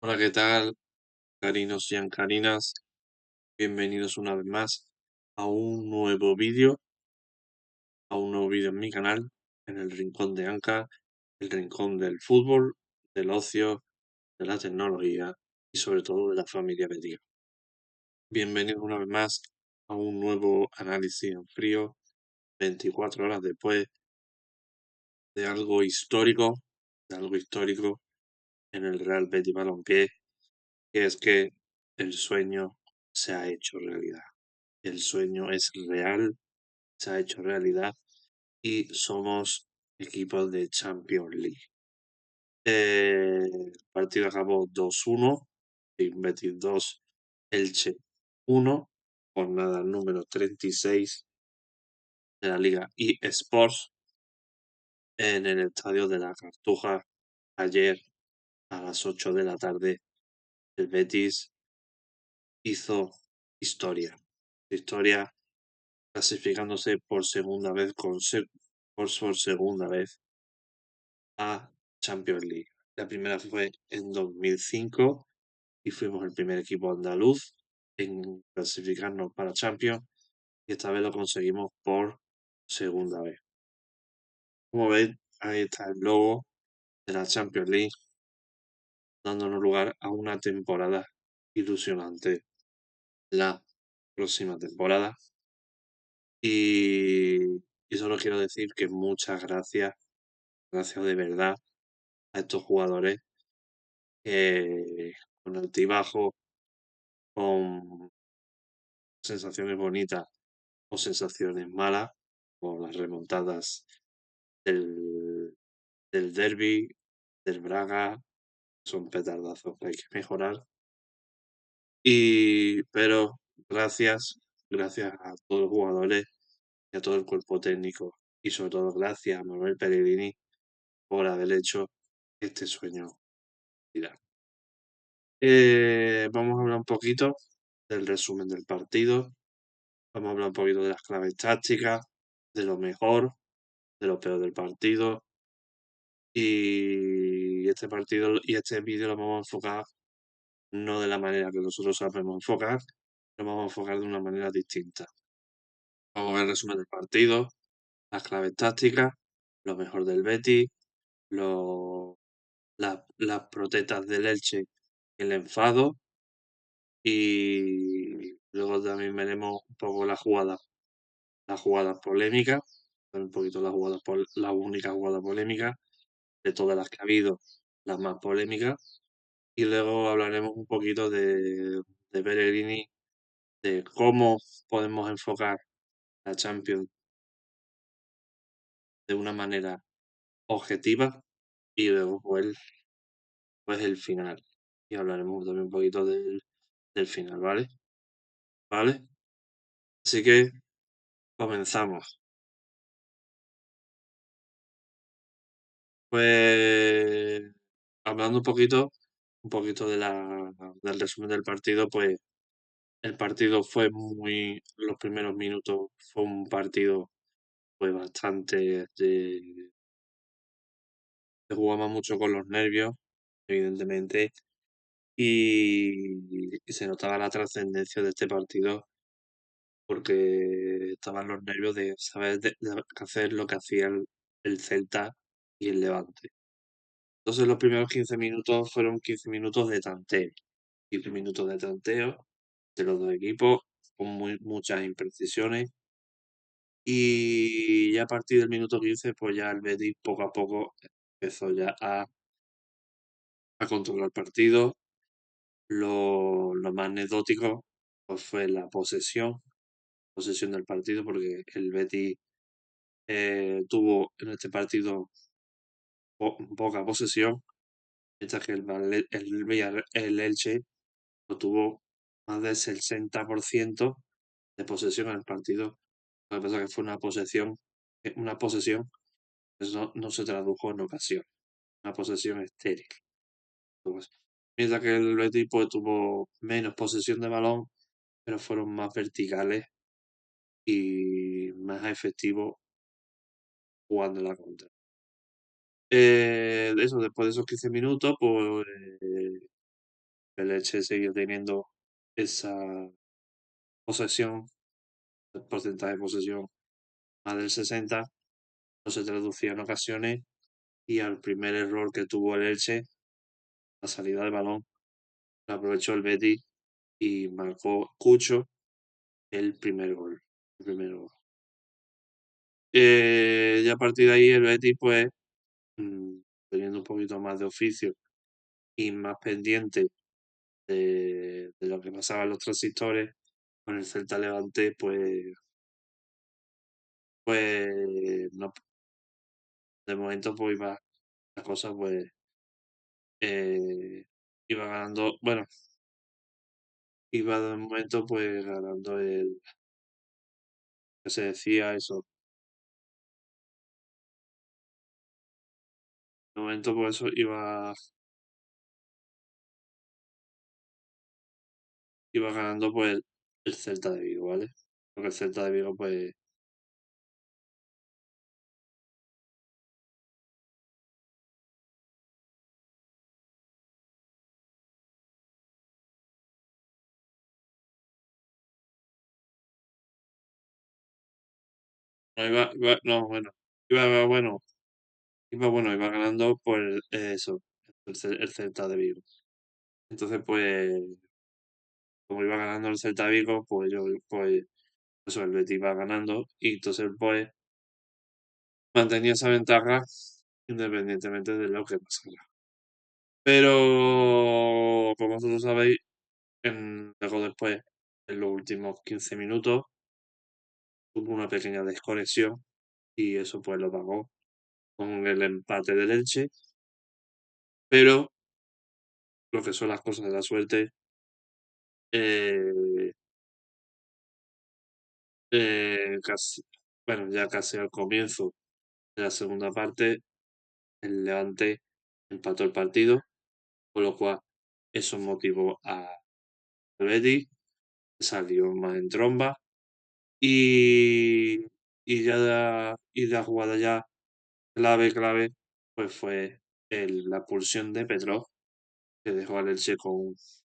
Hola, ¿qué tal, carinos y ancarinas? Bienvenidos una vez más a un nuevo vídeo, en mi canal, en el rincón de Anca, el rincón del fútbol, del ocio, de la tecnología y sobre todo de la familia bética. Bienvenidos una vez más a un nuevo análisis en frío, 24 horas después de algo histórico en el Real Betis Balompié, que es que el sueño se ha hecho realidad. El sueño es real, se ha hecho realidad y somos equipos de Champions League. El partido acabó 2-1, Betis 2, Elche 1, jornada número 36 de la Liga eSports en el estadio de la Cartuja. Ayer a las 8 de la tarde el Betis hizo historia clasificándose por segunda vez por segunda vez a Champions League. La primera fue en 2005 y fuimos el primer equipo andaluz en clasificarnos para Champions y esta vez lo conseguimos por segunda vez. Como veis, ahí está el logo de la Champions League dándonos lugar a una temporada ilusionante la próxima temporada. Y solo quiero decir que muchas gracias de verdad a estos jugadores con altibajos, con sensaciones bonitas o sensaciones malas, como las remontadas del, del derby, del Braga, son petardazos que hay que mejorar. Pero gracias a todos los jugadores y a todo el cuerpo técnico y sobre todo gracias a Manuel Pellegrini por haber hecho este sueño realidad. Vamos a hablar un poquito del resumen del partido. Vamos a hablar un poquito de las claves tácticas, de lo mejor, de lo peor del partido. Y este vídeo lo vamos a enfocar no de la manera que nosotros sabemos enfocar, lo vamos a enfocar de una manera distinta. Vamos a ver el resumen del partido, las claves tácticas, lo mejor del Betis, las protestas del Elche, el enfado y luego también veremos un poco las jugadas polémicas, un poquito las únicas jugadas polémicas de todas las que ha habido, las más polémicas, y luego hablaremos un poquito de Pellegrini, de cómo podemos enfocar la Champions de una manera objetiva y luego pues el final. Y hablaremos también un poquito del final, ¿vale? ¿Vale? Así que comenzamos. Pues hablando un poquito del resumen del partido, pues el partido los primeros minutos fue un partido pues bastante se jugaba mucho con los nervios, evidentemente, y se notaba la trascendencia de este partido porque estaban los nervios de saber de hacer lo que hacía el Celta y el Levante. Entonces los primeros 15 minutos fueron 15 minutos de tanteo, 15 minutos de tanteo de los dos equipos con muchas imprecisiones y ya a partir del minuto 15 pues ya el Betis poco a poco empezó ya a controlar el partido. Lo más anecdótico pues fue la posesión del partido porque el Betis tuvo en este partido poca posesión, mientras que el Elche lo tuvo más del 60% de posesión en el partido. Lo que pasa es que fue una posesión, eso no se tradujo en ocasión, una posesión estéril. Pues, mientras que el Betis pues, tuvo menos posesión de balón, pero fueron más verticales y más efectivos jugando la contra. Después de esos 15 minutos, pues el Elche seguía teniendo esa posesión, el porcentaje de posesión más del 60, no se traducía en ocasiones y al primer error que tuvo el Elche, la salida de balón, la aprovechó el Betis y marcó Cucho el primer gol. El primer gol. Ya a partir de ahí el Betis, pues, mm, teniendo un poquito más de oficio y más pendiente de lo que pasaba en los transistores, con el Celta Levante, pues no, de momento pues iba la cosa pues iba ganando, bueno, iba de momento pues ganando el que se decía eso. De momento pues eso iba ganando pues el Celta de Vigo, ¿vale? Porque el Celta de Vigo pues no no, bueno, bueno, iba ganando por eso, el Celta de Vigo. Entonces pues como iba ganando el Celta de Vigo, pues eso, el Betis iba ganando y entonces pues mantenía esa ventaja independientemente de lo que pasara. Pero, como vosotros sabéis, luego después, en los últimos 15 minutos, hubo una pequeña desconexión y eso pues lo pagó con el empate del Elche. Pero lo que son las cosas de la suerte, eh, casi, bueno, ya casi al comienzo de la segunda parte, el Levante empató el partido, con lo cual eso motivó a Betis, salió más en tromba y, y la jugada ya clave, pues fue la expulsión de Petrov, que dejó al Elche con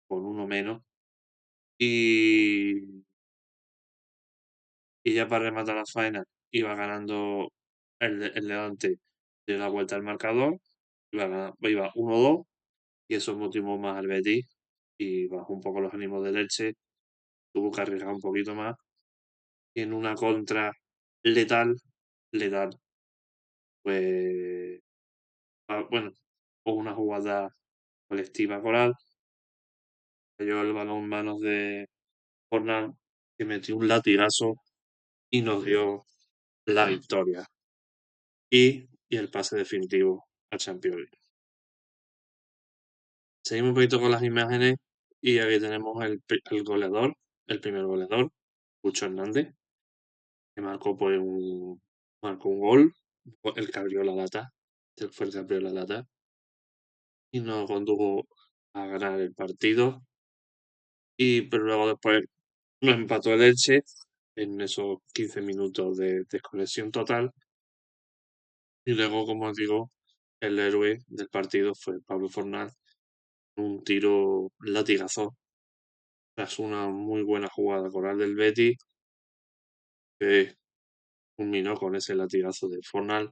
uno menos. Y, y ya para rematar la faena, iba ganando el Levante de la vuelta al marcador, iba 1-2, y eso motivó más al Betis y bajó un poco los ánimos del Elche, tuvo que arriesgar un poquito más, y en una contra letal, pues, bueno, o una jugada colectiva coral, cayó el balón en manos de Fornal, que metió un latigazo y nos dio la victoria y el pase definitivo a Champions League. Seguimos un poquito con las imágenes y aquí tenemos el goleador, el primer goleador, Lucho Hernández, que marcó un gol, el que abrió la lata, fue el que abrió la lata y nos condujo a ganar el partido. Pero luego después nos empató el Elche en esos 15 minutos de desconexión total. Y luego, como os digo, el héroe del partido fue Pablo Fornal, un tiro latigazo tras una muy buena jugada coral del Betis, que culminó con ese latigazo de Fornal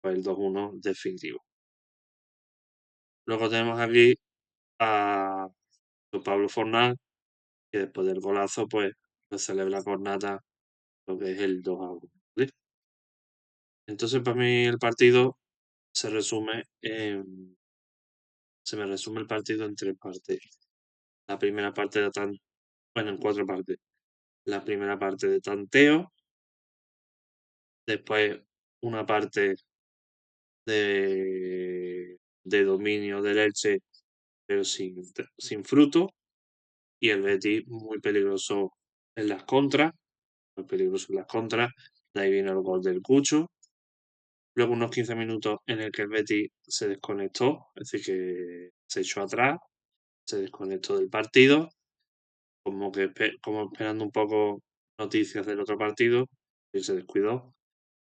para el 2-1 definitivo. Luego tenemos aquí a Pablo Fornal, que después del golazo, pues celebra con nata lo que es el 2-1. ¿Vale? Entonces, para mí el partido se resume se me resume el partido en tres partes. La primera parte bueno, en cuatro partes. La primera parte de tanteo, después una parte de dominio del Elche, pero sin fruto, y el Betis muy peligroso en las contras, muy peligroso en las contras, de ahí viene el gol del Cucho. Luego unos 15 minutos en el que el Betis se desconectó, es decir, que se echó atrás, se desconectó del partido, como esperando un poco noticias del otro partido, y se descuidó.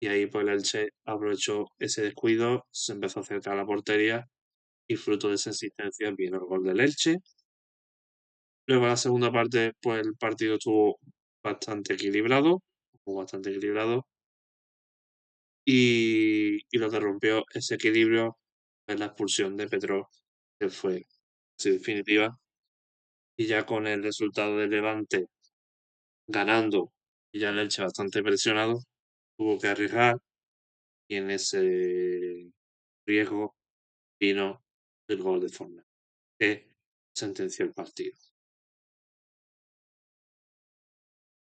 Y ahí pues el Elche aprovechó ese descuido, se empezó a acercar a la portería y fruto de esa existencia vino el gol del Elche. Luego la segunda parte, pues el partido estuvo bastante equilibrado, bastante equilibrado, y lo que rompió ese equilibrio es la expulsión de Pedro, que fue así definitiva, y ya con el resultado de Levante ganando y ya el Elche bastante presionado, tuvo que arriesgar y en ese riesgo vino el gol de Fornal, que sentenció el partido.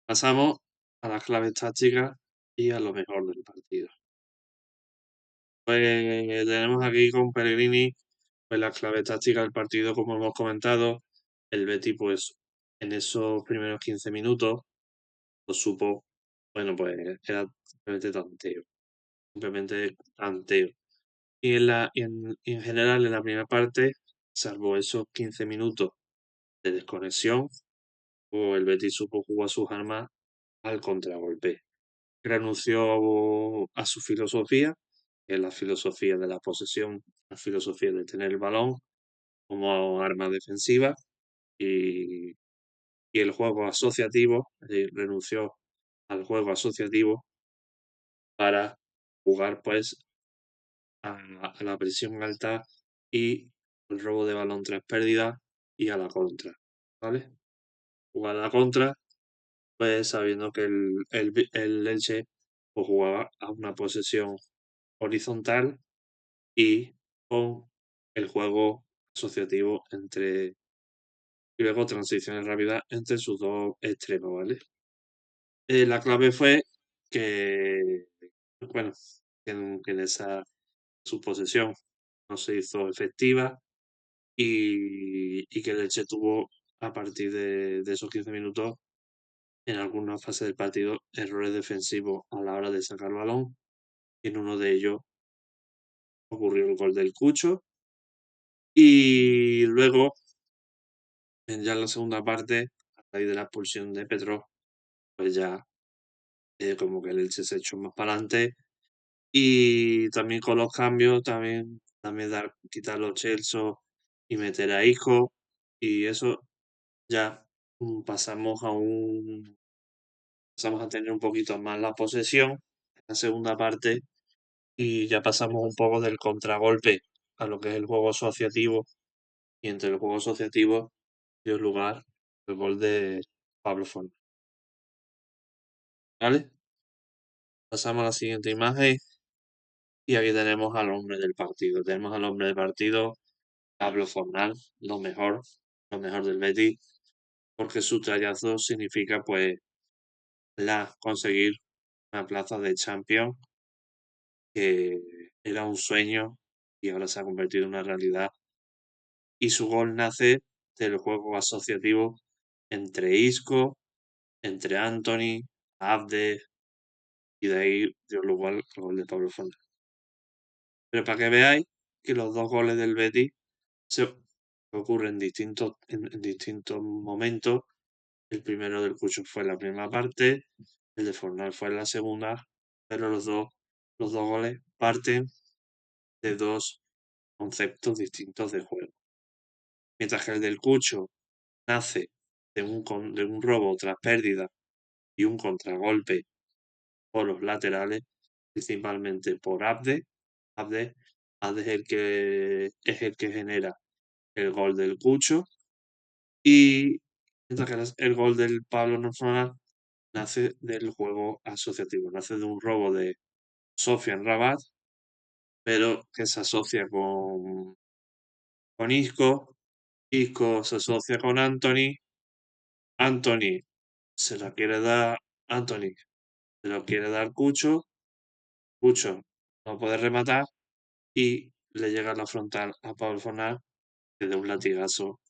Pasamos a las claves tácticas y a lo mejor del partido. Pues tenemos aquí con Pellegrini pues las claves tácticas del partido, como hemos comentado. El Betis, pues en esos primeros 15 minutos, lo supo, bueno, pues era simplemente tanteo, simplemente tanteo. Y en general, en la primera parte, salvo esos 15 minutos de desconexión, pues el Betis supo jugar sus armas al contragolpe. Renunció a su filosofía, que es la filosofía de la posesión, la filosofía de tener el balón como arma defensiva y, y el juego asociativo, es decir, renunció al juego asociativo para jugar pues a la presión alta y el robo de balón tras pérdida y a la contra, ¿vale? Jugar a la contra, pues sabiendo que el Elche pues, jugaba a una posesión horizontal y con el juego asociativo y luego transiciones rápidas entre sus dos extremos, ¿vale? La clave fue que, bueno, que en esa su posesión no se hizo efectiva y que el Elche tuvo a partir de esos 15 minutos en alguna fase del partido errores defensivos a la hora de sacar el balón y en uno de ellos ocurrió el gol del Cucho y luego ya en la segunda parte a raíz de la expulsión de Petro pues ya como que el Elche se echó más para adelante y también con los cambios también quitar los Chelsea y meter a Isco y eso ya pasamos a tener un poquito más la posesión en la segunda parte y ya pasamos un poco del contragolpe a lo que es el juego asociativo y entre el juego asociativo dio lugar el gol de Pablo Fornal. ¿Vale? Pasamos a la siguiente imagen y aquí tenemos al hombre del partido. Tenemos al hombre del partido, Pablo Fornal, lo mejor del Betis, porque su trayazo significa pues conseguir una plaza de Champions que era un sueño y ahora se ha convertido en una realidad. Y su gol nace del juego asociativo entre Isco, entre Anthony, Abde, y de ahí dio lugar al gol de Pablo Fornal. Pero para que veáis que los dos goles del Betis se ocurren en distintos momentos. El primero del Cucho fue en la primera parte, el de Fornal fue en la segunda, pero los dos goles parten de dos conceptos distintos de juego. Mientras que el del Cucho nace de un robo tras pérdida y un contragolpe por los laterales, principalmente por Abde. Abde, Abde es el que genera el gol del Cucho y mientras que el gol del Pablo Fornal nace del juego asociativo, nace de un robo de Sofian Rabat, pero que se asocia con Isco, Isco se asocia con Anthony se la quiere dar, Anthony se lo quiere dar Cucho, Cucho no puede rematar y le llega a la frontal a Pablo Fornal, que de un latigazo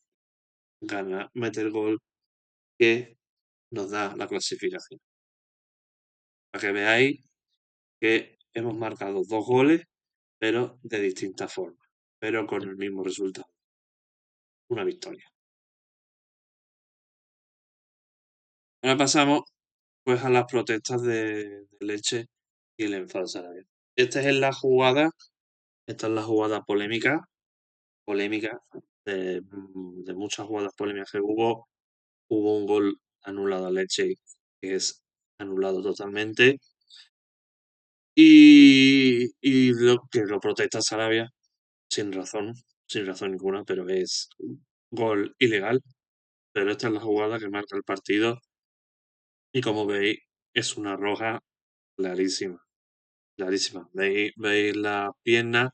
mete el gol que nos da la clasificación. Para que veáis que hemos marcado dos goles, pero de distintas formas, pero con el mismo resultado, una victoria. Ahora pasamos pues a las protestas de Leche y el enfado Sarabia. Esta es la jugada polémica de muchas jugadas polémicas que hubo. hubo un gol anulado a Leche, que es anulado totalmente, y lo que lo protesta Sarabia, sin razón, sin razón ninguna, pero es un gol ilegal. Pero esta es la jugada que marca el partido, y como veis, es una roja clarísima, clarísima. Veis la pierna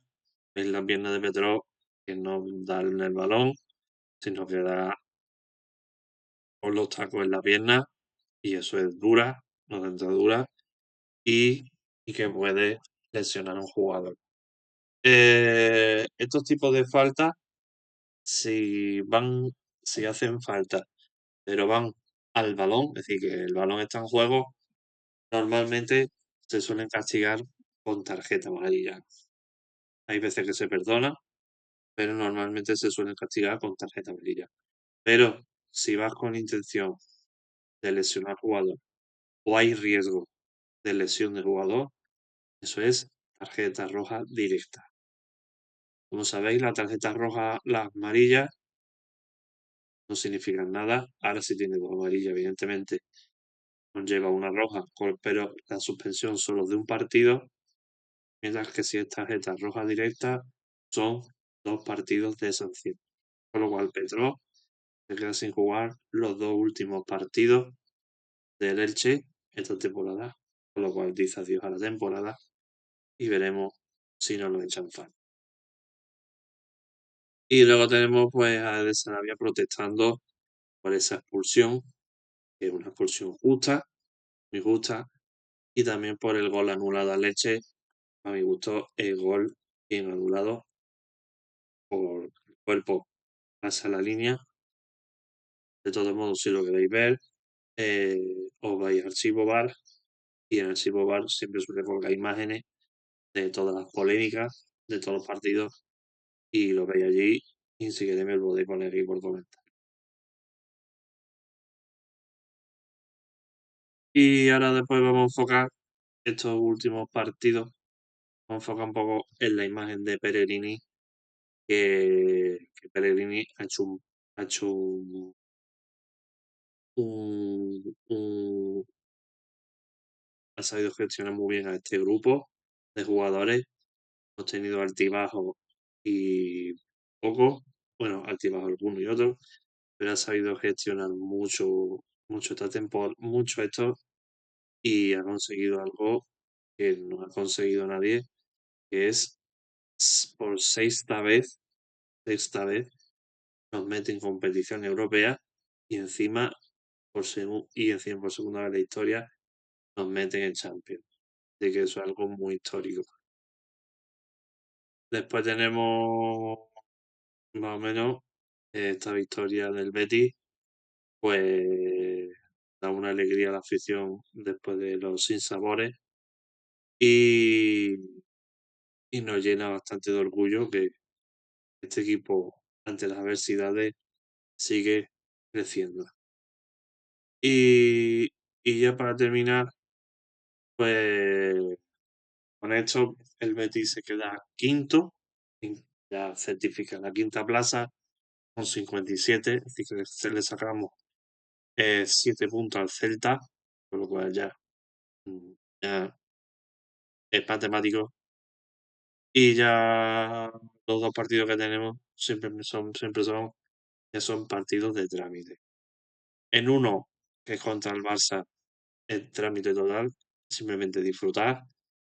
de Petro, que no da en el balón, sino que da con los tacos en la pierna, y eso es dura, una dentadura, y, y que puede lesionar a un jugador. Estos tipos de faltas, si van, si hacen falta, pero van al balón, es decir, que el balón está en juego, normalmente se suelen castigar con tarjeta amarilla. Hay veces que se perdona, pero normalmente se suelen castigar con tarjeta amarilla. Pero si vas con intención de lesionar al jugador o hay riesgo de lesión del jugador, eso es tarjeta roja directa. Como sabéis, la tarjeta roja, las amarillas, no significan nada. Ahora si tiene dos amarillas, evidentemente, conlleva una roja, pero la suspensión solo de un partido, mientras que si es tarjeta roja directa, son dos partidos de sanción. Con lo cual, Petro se queda sin jugar los dos últimos partidos del Elche esta temporada, con lo cual dice adiós a la temporada y veremos si no lo echan falta. Y luego tenemos pues a De Sarabia protestando por esa expulsión, que es una expulsión justa, muy justa, y también por el gol anulado a Leche. A mi gusto, el gol bien anulado por el cuerpo pasa la línea. De todos modos, si lo queréis ver, os vais a Archivo VAR, y en Archivo VAR siempre suele colgar imágenes de todas las polémicas, de todos los partidos, y lo veis allí, y si queréis me lo podéis poner aquí por comentar. Y ahora después vamos a enfocar estos últimos partidos, vamos a enfocar un poco en la imagen de Pellegrini, que Pellegrini ha hecho un- ha sabido gestionar muy bien a este grupo de jugadores. Hemos tenido altibajos y poco, bueno, altibajos algunos y otros, pero ha sabido gestionar mucho esta temporada, mucho esto, y ha conseguido algo que no ha conseguido nadie, que es por sexta vez nos mete en competición europea, y encima por segunda vez en la historia nos meten en Champions. Así que eso es algo muy histórico. Después tenemos más o menos esta victoria del Betis, pues da una alegría a la afición después de los sinsabores, y, y nos llena bastante de orgullo que este equipo, ante las adversidades, sigue creciendo. Y, y ya para terminar, pues con esto el Betis se queda quinto, ya certifica la quinta plaza con 57, es decir, que le sacamos 7 puntos al Celta, con lo cual mm, ya es matemático. Y ya los dos partidos que tenemos siempre son partidos de trámite. En uno, que es contra el Barça, el trámite total, simplemente disfrutar.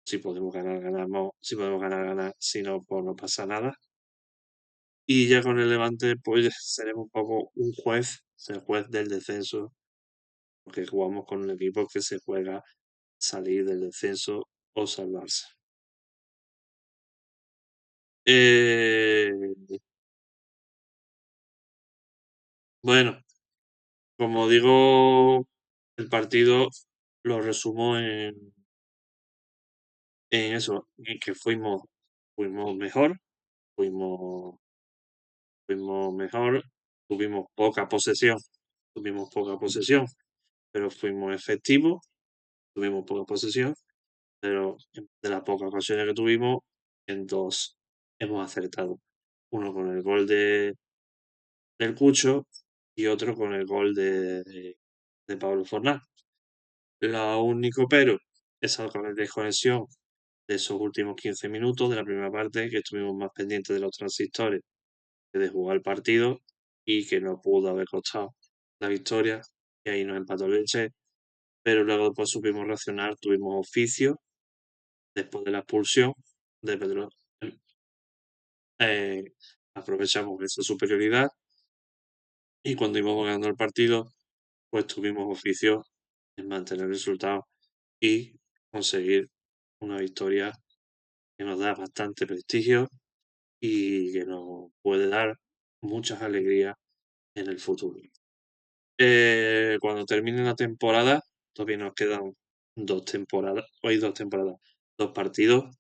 Si podemos ganar, ganamos. Si podemos ganar, ganar. Si no, pues no pasa nada. Y ya con el Levante, pues seremos un poco el juez del descenso, porque jugamos con un equipo que se juega salir del descenso o salvarse. Eh, bueno, como digo, el partido lo resumo en eso, en que fuimos mejor, fuimos, fuimos mejor, tuvimos poca posesión, tuvimos poca posesión, pero fuimos efectivos, tuvimos poca posesión, pero de las pocas ocasiones que tuvimos, en dos hemos acertado. Uno con el gol del Cucho, y otro con el gol de Pablo Fornal. Lo único pero, esa desconexión de esos últimos 15 minutos de la primera parte, que estuvimos más pendientes de los transistores que de jugar el partido y que no pudo haber costado la victoria, y ahí nos empató el Elche, pero luego después supimos reaccionar, tuvimos oficio después de la expulsión de Pedro. eh, Aprovechamos esa superioridad y cuando íbamos ganando el partido, pues tuvimos oficio en mantener el resultado y conseguir una victoria que nos da bastante prestigio y que nos puede dar muchas alegrías en el futuro. Cuando termine la temporada, todavía nos quedan 2 temporadas, hoy 2 temporadas, 2 partidos,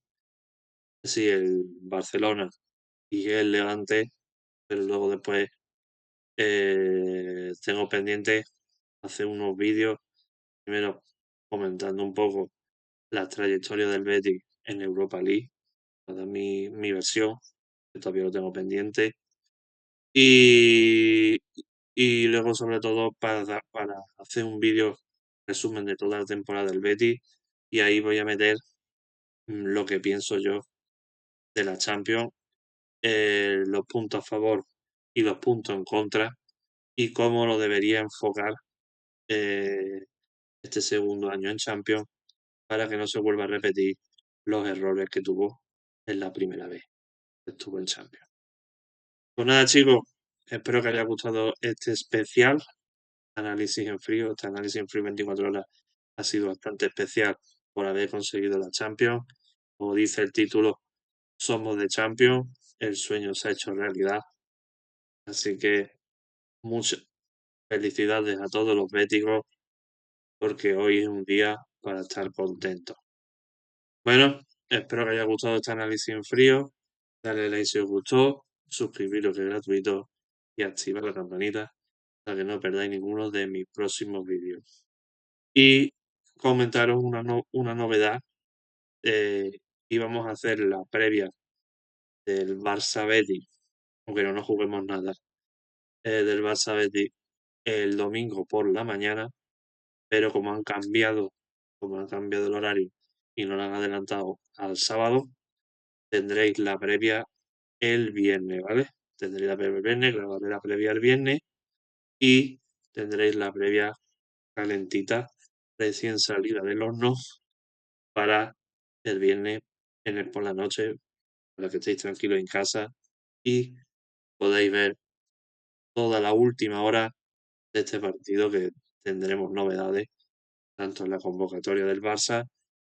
sí, el Barcelona y el Levante, pero luego después tengo pendiente hacer unos vídeos, primero comentando un poco la trayectoria del Betis en Europa League, para dar mi versión, que todavía lo tengo pendiente, y, y luego sobre todo para hacer un vídeo resumen de toda la temporada del Betis, y ahí voy a meter lo que pienso yo de la Champions, los puntos a favor y los puntos en contra, y cómo lo debería enfocar eh, este segundo año en Champions para que no se vuelva a repetir los errores que tuvo en la primera vez que estuvo en Champions. Pues nada, chicos, espero que haya gustado este especial análisis en frío. Este análisis en frío 24 horas ha sido bastante especial por haber conseguido la Champions. Como dice el título, somos de Champions, el sueño se ha hecho realidad. Así que muchas felicidades a todos los béticos porque hoy es un día para estar contentos. Bueno, espero que haya gustado este análisis en frío. Dale like si os gustó, suscribiros que es gratuito y activar la campanita para que no perdáis ninguno de mis próximos vídeos. Y comentaros una novedad. eh, Íbamos a hacer la previa del Barça Betis, aunque no nos juguemos nada, del Barça Betis el domingo por la mañana, pero como han cambiado el horario y no lo han adelantado al sábado, tendréis la previa el viernes, ¿vale? Tendréis la previa el viernes, grabaré la previa el viernes y tendréis la previa calentita, recién salida del horno, para el viernes por la noche, para que estéis tranquilos en casa y podáis ver toda la última hora de este partido, que tendremos novedades tanto en la convocatoria del Barça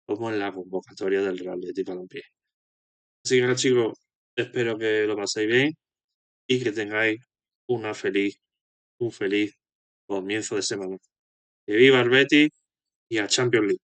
como en la convocatoria del Real Betis Balompié. Así que nada, chicos, espero que lo paséis bien y que tengáis un feliz comienzo de semana. Que viva el Betis y a Champions League.